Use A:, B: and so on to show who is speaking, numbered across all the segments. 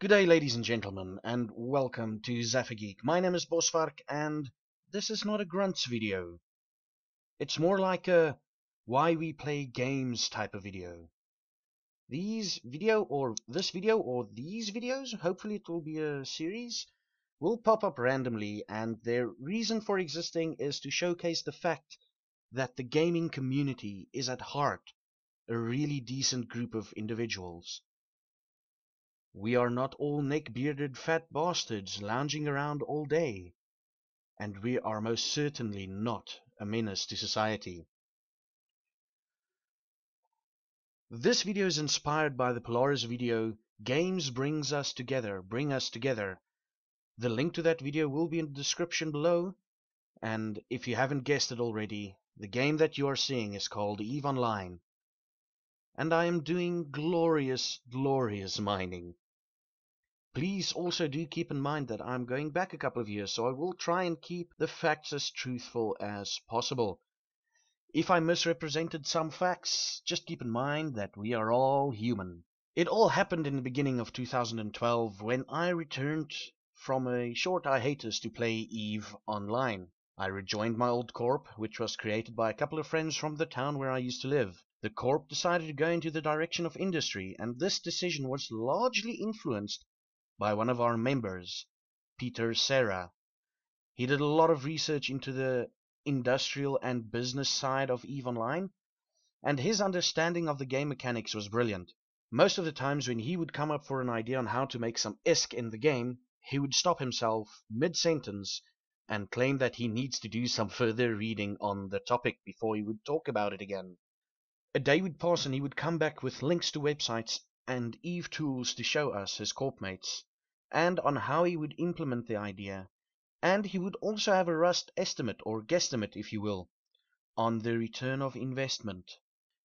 A: Good day, ladies and gentlemen, and welcome to Zaffageek. My name is Bosvark, and this is not a grunts video. It's more like a why we play games type of video. This video or these videos, hopefully it will be a series, will pop up randomly, and their reason for existing is to showcase the fact that the gaming community is at heart a really decent group of individuals. We are not all neck-bearded fat bastards lounging around all day, and we are most certainly not a menace to society. This video is inspired by the Polaris video, Games Bring Us Together. The link to that video will be in the description below, and if you haven't guessed it already, the game that you are seeing is called EVE Online. And I am doing glorious mining. Please also do keep in mind that I'm going back a couple of years, so I will try and keep the facts as truthful as possible. If I misrepresented some facts, just keep in mind that we are all human. It all happened in the beginning of 2012 when I returned from a short hiatus to play EVE Online. I rejoined my old corp, which was created by a couple of friends from the town where I used to live. The corp decided to go into the direction of industry, and this decision was largely influenced by one of our members, Peter Serra. He did a lot of research into the industrial and business side of EVE Online, and his understanding of the game mechanics was brilliant. Most of the times when he would come up for an idea on how to make some ISK in the game, he would stop himself mid-sentence and claim that he needs to do some further reading on the topic before he would talk about it again. A day would pass and he would come back with links to websites and EVE tools to show us, his corpmates, and on how he would implement the idea, and he would also have a rough estimate, or guesstimate if you will, on the return of investment.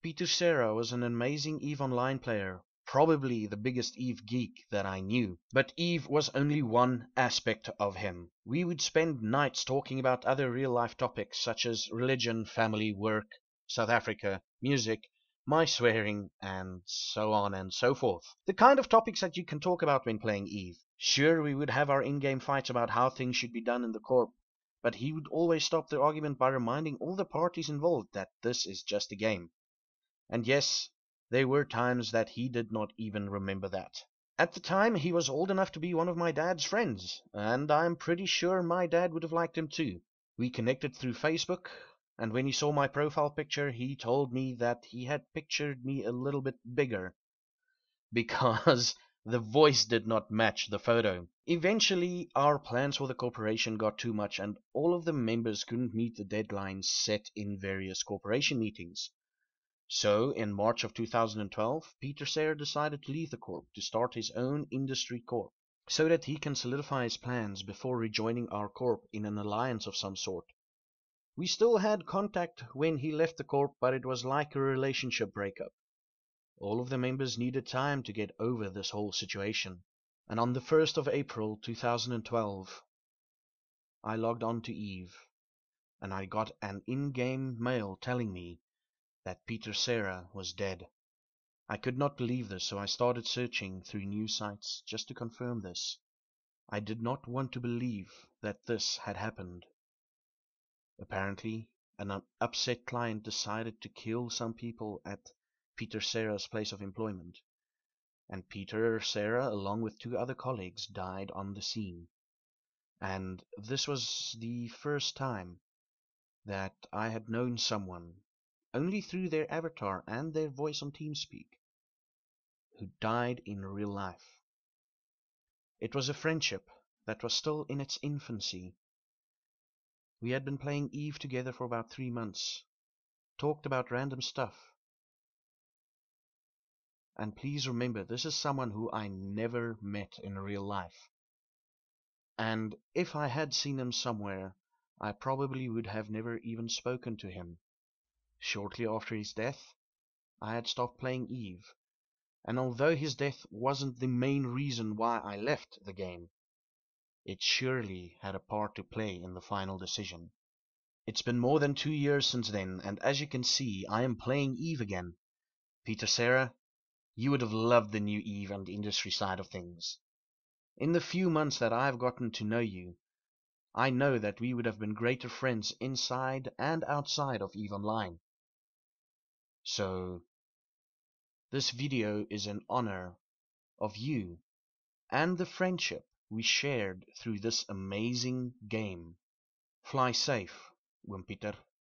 A: Peter Serra was an amazing EVE Online player, probably the biggest EVE geek that I knew, but EVE was only one aspect of him. We would spend nights talking about other real-life topics such as religion, family, work, South Africa, music, my swearing, and so on and so forth. The kind of topics that you can talk about when playing EVE. Sure, we would have our in-game fights about how things should be done in the corp, but he would always stop the argument by reminding all the parties involved that this is just a game. And yes, there were times that he did not even remember that. At the time, he was old enough to be one of my dad's friends, and I'm pretty sure my dad would have liked him too. We connected through Facebook, and when he saw my profile picture, he told me that he had pictured me a little bit bigger, because the voice did not match the photo. Eventually, our plans for the corporation got too much, and all of the members couldn't meet the deadlines set in various corporation meetings. So, in March of 2012, Peter Serra decided to leave the corp to start his own industry corp, so that he can solidify his plans before rejoining our corp in an alliance of some sort. We still had contact when he left the corp, but it was like a relationship breakup. All of the members needed time to get over this whole situation. And on the 1st of April 2012, I logged on to EVE, and I got an in-game mail telling me that Peter Serra was dead. I could not believe this, so I started searching through news sites just to confirm this. I did not want to believe that this had happened. Apparently, an upset client decided to kill some people at Peter Serra's place of employment, and Peter Serra, along with 2 other colleagues, died on the scene. And this was the first time that I had known someone, only through their avatar and their voice on TeamSpeak, who died in real life. It was a friendship that was still in its infancy. We had been playing EVE together for about 3 months, talked about random stuff. And please remember, this is someone who I never met in real life. And if I had seen him somewhere, I probably would have never even spoken to him. Shortly after his death, I had stopped playing EVE, and although his death wasn't the main reason why I left the game, it surely had a part to play in the final decision. It's been more than 2 years since then, and as you can see, I am playing EVE again. Peter Serra, you would have loved the new EVE and industry side of things. In the few months that I've gotten to know you, I know that we would have been greater friends inside and outside of EVE Online. So, this video is in honor of you and the friendship we shared through this amazing game. Fly safe, Wimpeter.